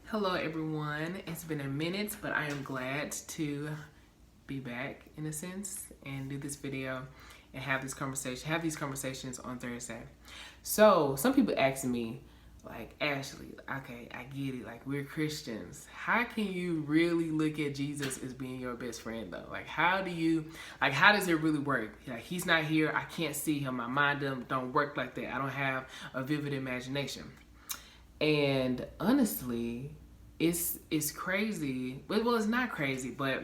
Hello, everyone. It's been a minute, but I am glad to be back in a sense and do this video and have these conversations on Thursday. So, some people ask me, like, Ashley, okay, I get it. Like, we're Christians. How can you really look at Jesus as being your best friend, though? Like, how does it really work? Like, he's not here. I can't see him. My mind don't work like that. I don't have a vivid imagination. And honestly, it's crazy. Well, it's not crazy, but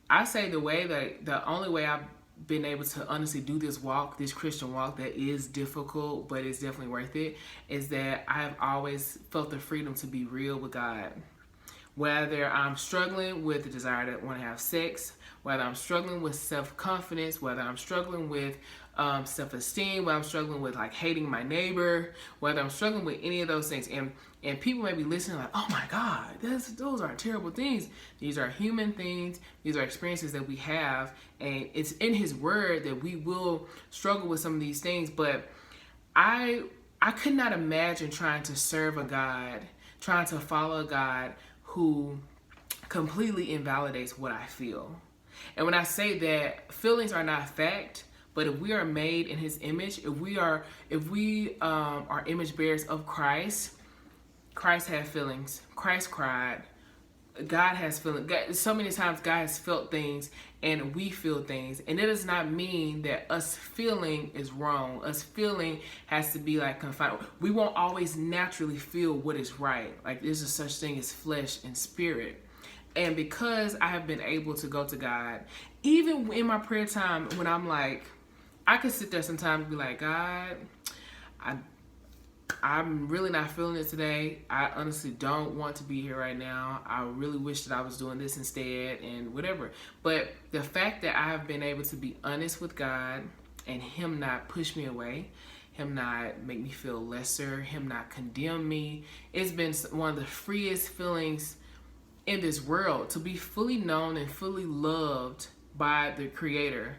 I say the only way I've been able to honestly do this Christian walk that is difficult, but it's definitely worth it, is that I have always felt the freedom to be real with God. Whether I'm struggling with the desire to want to have sex, whether I'm struggling with self-confidence, whether I'm struggling with self-esteem, whether I'm struggling with like hating my neighbor, whether I'm struggling with any of those things, and people may be listening like, oh my God, those are terrible things. These are human things. These are experiences that we have, and it's in His Word that we will struggle with some of these things. But I could not imagine trying to serve a God, trying to follow a God who completely invalidates what I feel. And when I say that, feelings are not fact, but if we are made in His image, if we are image bearers of Christ, Christ had feelings. Christ cried. God has feelings. So many times God has felt things and we feel things. And it does not mean that us feeling is wrong. Us feeling has to be like confined. We won't always naturally feel what is right. Like there's a such thing as flesh and spirit. And because I have been able to go to God, even in my prayer time when I'm like, I could sit there sometimes and be like, God, I'm really not feeling it today. I honestly don't want to be here right now. I really wish that I was doing this instead and whatever. But the fact that I have been able to be honest with God and Him not push me away, Him not make me feel lesser, Him not condemn me, it's been one of the freest feelings in this world to be fully known and fully loved by the Creator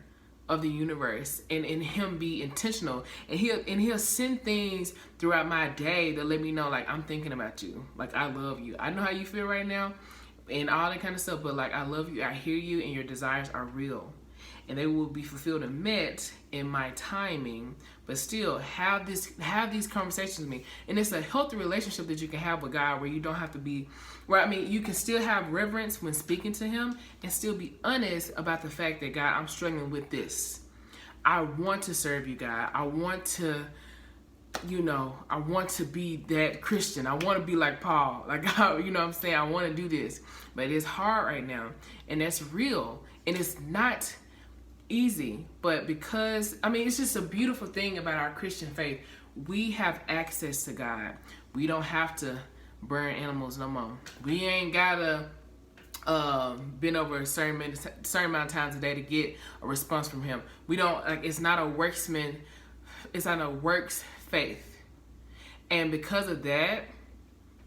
of the universe, and in Him be intentional, and he'll send things throughout my day to let me know, like, I'm thinking about you, like, I love you, I know how you feel right now and all that kind of stuff, but like, I love you, I hear you, and your desires are real and they will be fulfilled and met in my timing. But still have these conversations with me, and it's a healthy relationship that you can have with God, where you don't have to be, you can still have reverence when speaking to Him and still be honest about the fact that, God, I'm struggling with this. I want to serve you, God. I want to be that Christian. I want to be like Paul. Like, what I'm saying? I want to do this. But it's hard right now. And that's real. And it's not easy. But because, it's just a beautiful thing about our Christian faith. We have access to God. We don't have to burn animals no more. We ain't got to been over a certain amount of times a day to get a response from Him. We don't, it's not a works faith. And because of that,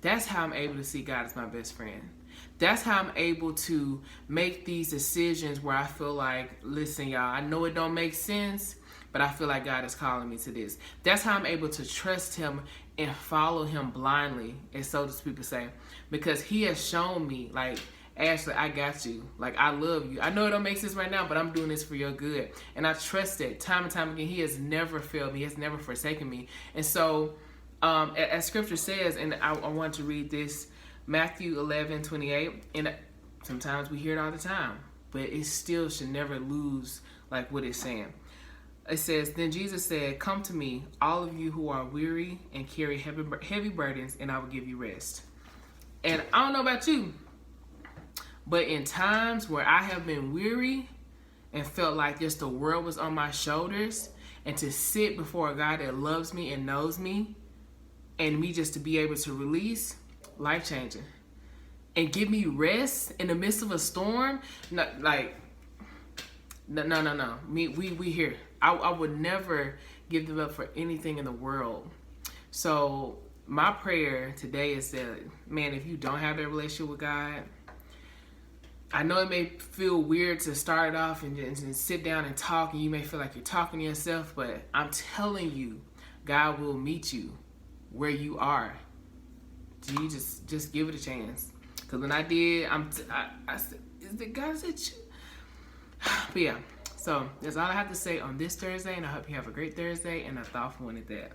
that's how I'm able to see God as my best friend. That's how I'm able to make these decisions where I feel like, listen, y'all, I know it don't make sense, but I feel like God is calling me to this. That's how I'm able to trust Him and follow Him blindly, as so does people say, because He has shown me, like, Ashley, I got you. Like, I love you. I know it don't make sense right now, but I'm doing this for your good. And I trust it time and time again. He has never failed me. He has never forsaken me. And so, as Scripture says, and I want to read this, Matthew 11:28. And sometimes we hear it all the time, but it still should never lose like what it's saying. It says, then Jesus said, come to me, all of you who are weary and carry heavy burdens, and I will give you rest. And I don't know about you, but in times where I have been weary and felt like just the world was on my shoulders, and to sit before a God that loves me and knows me, and me just to be able to release, life-changing. And give me rest in the midst of a storm, no. We here. I would never give them up for anything in the world. So my prayer today is that, man, if you don't have that relationship with God, I know it may feel weird to start off and sit down and talk, and you may feel like you're talking to yourself, but I'm telling you, God will meet you where you are. you just give it a chance. Because when I did, I said, is the God said you? But yeah, so that's all I have to say on this Thursday, and I hope you have a great Thursday and a thoughtful one at that.